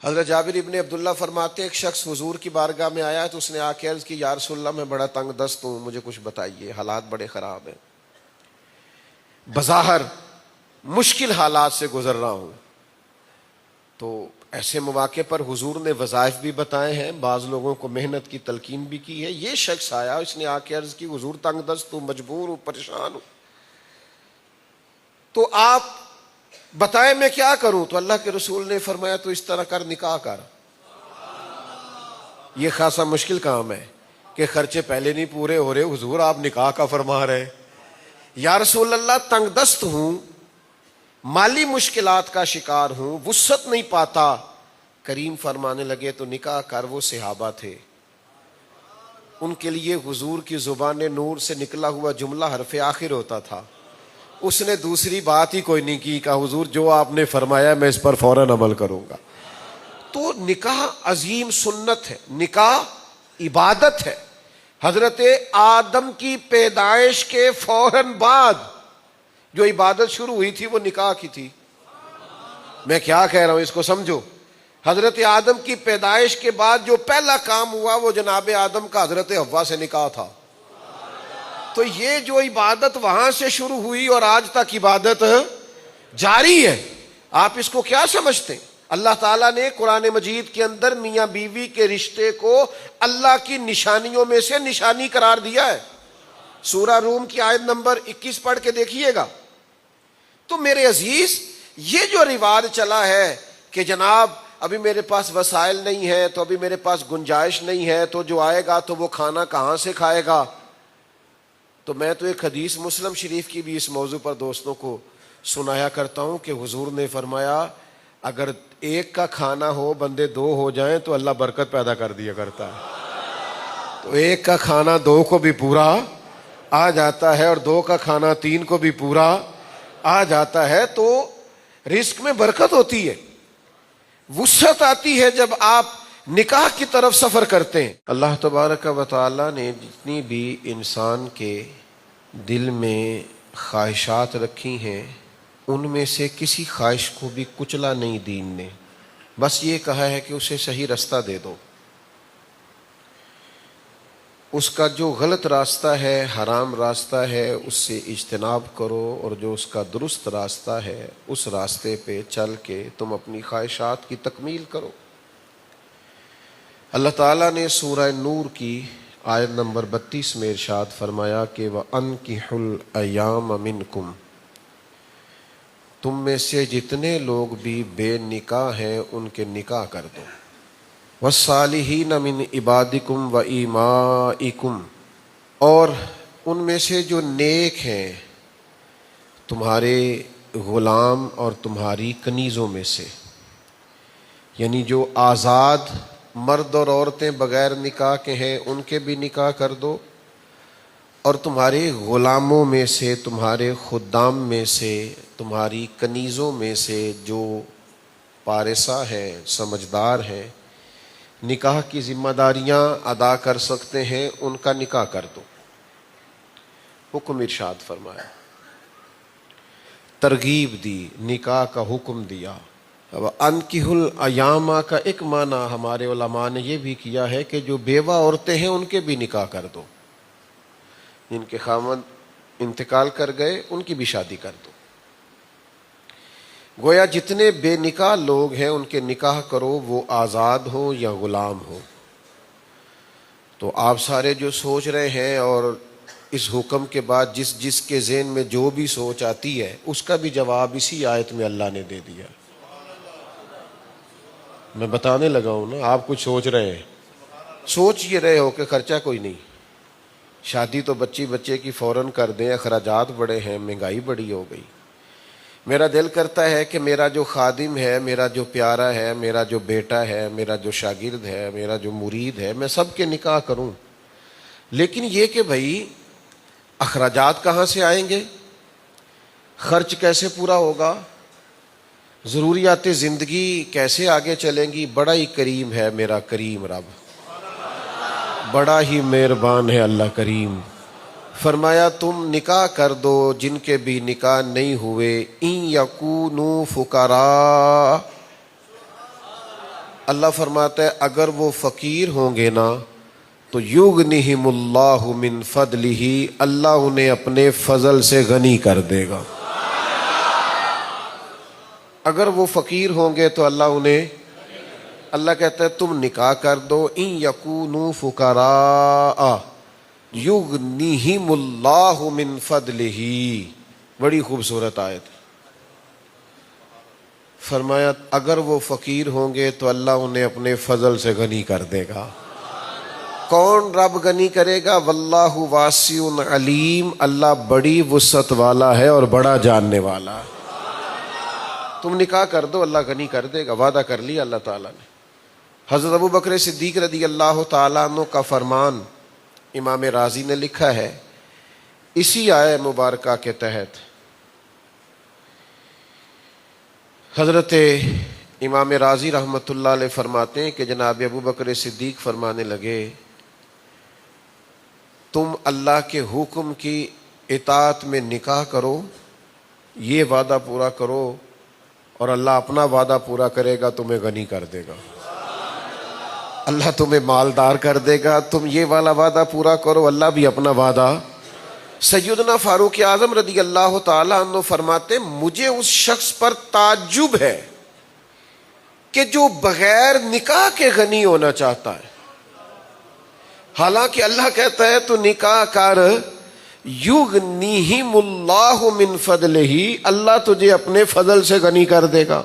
حضرت جابر ابن عبداللہ فرماتے ایک شخص حضور کی بارگاہ میں آیا تو اس نے آ کے عرض کی یا رسول اللہ میں بڑا تنگ دست ہوں، مجھے کچھ بتائیے، حالات بڑے خراب ہیں، بظاہر مشکل حالات سے گزر رہا ہوں۔ تو ایسے مواقع پر حضور نے وظائف بھی بتائے ہیں، بعض لوگوں کو محنت کی تلقین بھی کی ہے۔ یہ شخص آیا، اس نے آ کے عرض کی حضور تنگ دست ہوں، مجبور ہوں، پریشان ہوں، تو آپ بتائیں میں کیا کروں؟ تو اللہ کے رسول نے فرمایا تو اس طرح کر، نکاح کر۔ یہ خاصا مشکل کام ہے کہ خرچے پہلے نہیں پورے ہو رہے، حضور آپ نکاح کا فرما رہے۔ یا رسول اللہ تنگ دست ہوں، مالی مشکلات کا شکار ہوں، وسعت نہیں پاتا۔ کریم فرمانے لگے تو نکاح کر۔ وہ صحابہ تھے، ان کے لیے حضور کی زبان نور سے نکلا ہوا جملہ حرف آخر ہوتا تھا۔ اس نے دوسری بات ہی کوئی نہیں کی، کہا حضور جو آپ نے فرمایا میں اس پر فوراً عمل کروں گا۔ تو نکاح عظیم سنت ہے، نکاح عبادت ہے۔ حضرت آدم کی پیدائش کے فوراً بعد جو عبادت شروع ہوئی تھی وہ نکاح کی تھی۔ میں کیا کہہ رہا ہوں اس کو سمجھو۔ حضرت آدم کی پیدائش کے بعد جو پہلا کام ہوا وہ جناب آدم کا حضرت حوا سے نکاح تھا۔ تو یہ جو عبادت وہاں سے شروع ہوئی اور آج تک عبادت جاری ہے، آپ اس کو کیا سمجھتے ہیں؟ اللہ تعالیٰ نے قرآن مجید کے اندر میاں بیوی کے رشتے کو اللہ کی نشانیوں میں سے نشانی قرار دیا ہے۔ سورہ روم کی آیت نمبر 21 پڑھ کے دیکھیے گا۔ تو میرے عزیز، یہ جو رواج چلا ہے کہ جناب ابھی میرے پاس وسائل نہیں ہے، تو ابھی میرے پاس گنجائش نہیں ہے، تو جو آئے گا تو وہ کھانا کہاں سے کھائے گا؟ تو میں تو ایک حدیث مسلم شریف کی بھی اس موضوع پر دوستوں کو سنایا کرتا ہوں کہ حضور نے فرمایا اگر ایک کا کھانا ہو بندے دو ہو جائیں تو اللہ برکت پیدا کر دیا کرتا ہے۔ تو ایک کا کھانا دو کو بھی پورا آ جاتا ہے، اور دو کا کھانا تین کو بھی پورا آ جاتا ہے۔ تو رزق میں برکت ہوتی ہے، وسعت آتی ہے جب آپ نکاح کی طرف سفر کرتے ہیں۔ اللہ تبارک و تعالی نے جتنی بھی انسان کے دل میں خواہشات رکھی ہیں ان میں سے کسی خواہش کو بھی کچلا نہیں دین نے، بس یہ کہا ہے کہ اسے صحیح راستہ دے دو۔ اس کا جو غلط راستہ ہے، حرام راستہ ہے، اس سے اجتناب کرو، اور جو اس کا درست راستہ ہے اس راستے پہ چل کے تم اپنی خواہشات کی تکمیل کرو۔ اللہ تعالیٰ نے سورہ نور کی آیت نمبر 32 میں ارشاد فرمایا کہ وَأَنْكِحُوا الْأَيَامَ مِنْكُمْ، تم میں سے جتنے لوگ بھی بے نکاح ہیں ان کے نکاح کر دو۔ وَالصَّالِحِينَ مِنْ عِبَادِكُمْ وَإِمَائِكُمْ، اور ان میں سے جو نیک ہیں تمہارے غلام اور تمہاری کنیزوں میں سے، یعنی جو آزاد مرد اور عورتیں بغیر نکاح کے ہیں ان کے بھی نکاح کر دو، اور تمہارے غلاموں میں سے، تمہارے خدام میں سے، تمہاری کنیزوں میں سے جو پارسہ ہیں، سمجھدار ہیں، نکاح کی ذمہ داریاں ادا کر سکتے ہیں، ان کا نکاح کر دو۔ حکم ارشاد فرمایا، ترغیب دی، نکاح کا حکم دیا۔ اب انکحوا الایام کا ایک معنی ہمارے علماء نے یہ بھی کیا ہے کہ جو بیوہ عورتیں ہیں ان کے بھی نکاح کر دو، جن کے خاوند انتقال کر گئے ان کی بھی شادی کر دو۔ گویا جتنے بے نکاح لوگ ہیں ان کے نکاح کرو، وہ آزاد ہو یا غلام ہو۔ تو آپ سارے جو سوچ رہے ہیں اور اس حکم کے بعد جس جس کے ذہن میں جو بھی سوچ آتی ہے اس کا بھی جواب اسی آیت میں اللہ نے دے دیا۔ میں بتانے لگا ہوں نا، آپ کچھ سوچ رہے ہیں، سوچ یہ رہے ہو کہ خرچہ کوئی نہیں، شادی تو بچے کی فوراً کر دیں، اخراجات بڑے ہیں، مہنگائی بڑی ہو گئی۔ میرا دل کرتا ہے کہ میرا جو خادم ہے، میرا جو پیارا ہے، میرا جو بیٹا ہے، میرا جو شاگرد ہے، میرا جو مرید ہے، میں سب کے نکاح کروں، لیکن یہ کہ بھائی اخراجات کہاں سے آئیں گے، خرچ کیسے پورا ہوگا، ضروریات زندگی کیسے آگے چلیں گی؟ بڑا ہی کریم ہے میرا کریم رب، بڑا ہی مہربان ہے اللہ کریم۔ فرمایا تم نکاح کر دو جن کے بھی نکاح نہیں ہوئے، ان یکونوا فقراء، اللہ فرماتا ہے اگر وہ فقیر ہوں گے نا تو یغنیہم اللہ من فضلہ، اللہ انہیں اپنے فضل سے غنی کر دے گا۔ اگر وہ فقیر ہوں گے تو اللہ انہیں، اللہ کہتا ہے تم نکاح کر دو، ان یکونوا فقراء یغنیہم اللہ من فضلہ۔ بڑی خوبصورت آیت۔ فرمایا اگر وہ فقیر ہوں گے تو اللہ انہیں اپنے فضل سے غنی کر دے گا۔ کون رب غنی کرے گا؟ واللہ واسع علیم، اللہ بڑی وسعت والا ہے اور بڑا جاننے والا ہے۔ تم نکاح کر دو، اللہ غنی کر دے گا، وعدہ کر لیا اللہ تعالیٰ نے۔ حضرت ابو بکر صدیق رضی اللہ تعالیٰ عنہ کا فرمان امام رازی نے لکھا ہے اسی آیہ مبارکہ کے تحت۔ حضرت امام رازی رحمۃ اللہ علیہ فرماتے ہیں کہ جناب ابو بکر صدیق فرمانے لگے تم اللہ کے حکم کی اطاعت میں نکاح کرو، یہ وعدہ پورا کرو اور اللہ اپنا وعدہ پورا کرے گا، تمہیں غنی کر دے گا، اللہ تمہیں مالدار کر دے گا۔ تم یہ والا وعدہ پورا کرو، اللہ بھی اپنا وعدہ۔ سیدنا فاروق اعظم رضی اللہ تعالی عنہ فرماتے مجھے اس شخص پر تعجب ہے کہ جو بغیر نکاح کے غنی ہونا چاہتا ہے، حالانکہ اللہ کہتا ہے تو نکاح کر، یغنیہم اللہ من فضلہ، اللہ تجھے اپنے فضل سے غنی کر دے گا۔